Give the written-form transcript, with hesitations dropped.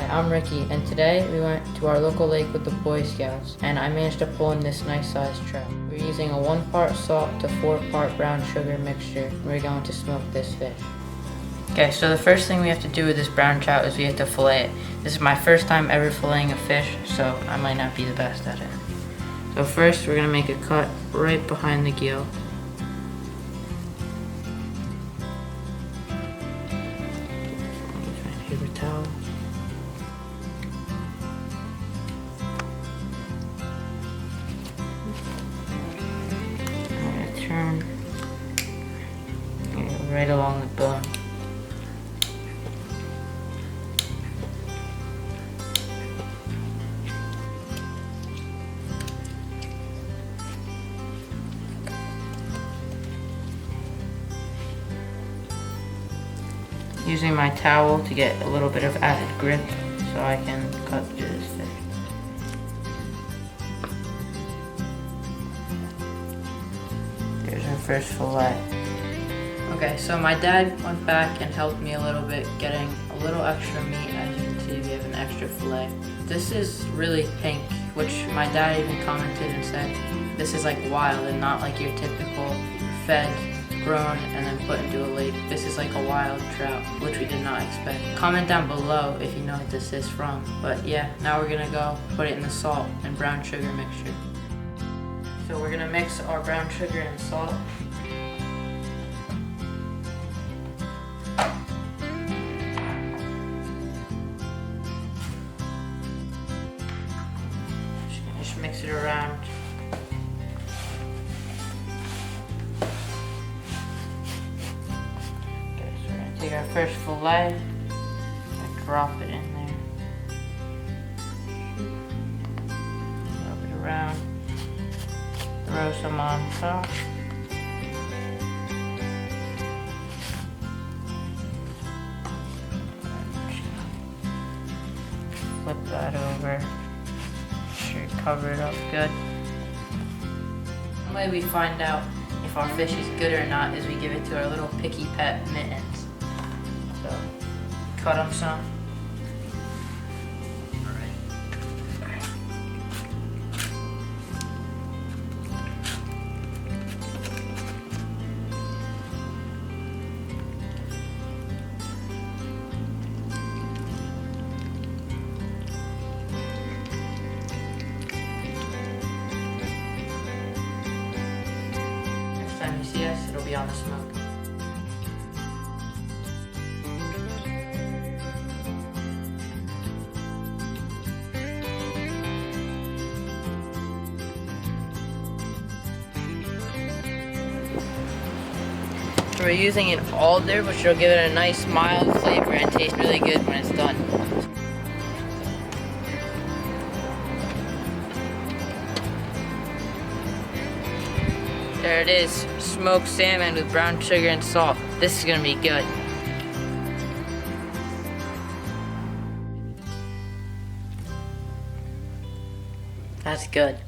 I'm Ricky, and today we went to our local lake with the Boy Scouts, and I managed to pull in this nice sized trout. We're using a 1-part salt to 4-part brown sugar mixture, and we're going to smoke this fish. Okay, so the first thing we have to do with this brown trout is we have to fillet it. This is my first time ever filleting a fish, so I might not be the best at it. So first we're going to make a cut right behind the gill. Paper towel. I'm gonna turn right along the bone. Using my towel to get a little bit of added grip so I can cut through this fish. There's our first fillet. Okay, so my dad went back and helped me a little bit getting a little extra meat. As you can see, we have an extra fillet. This is really pink, which my dad even commented and said this is like wild and not like your typical fed, grown, and then put into a lake. This is like a wild trout, which we did not expect. Comment down below if you know what this is from. But yeah, now we're gonna go put it in the salt and brown sugar mixture. So we're gonna mix our brown sugar and salt. Just mix it around. Take our first fillet and drop it in there. Rub it around. Throw some on top. Flip that over. Make sure you cover it up good. The way we find out if our fish is good or not is we give it to our little picky pet Mittens. So, cut them some. Next time you see us, it'll be on the smoke. We're using an alder, which will give it a nice mild flavor and taste really good when it's done. There it is, smoked salmon with brown sugar and salt. This is gonna be good. That's good.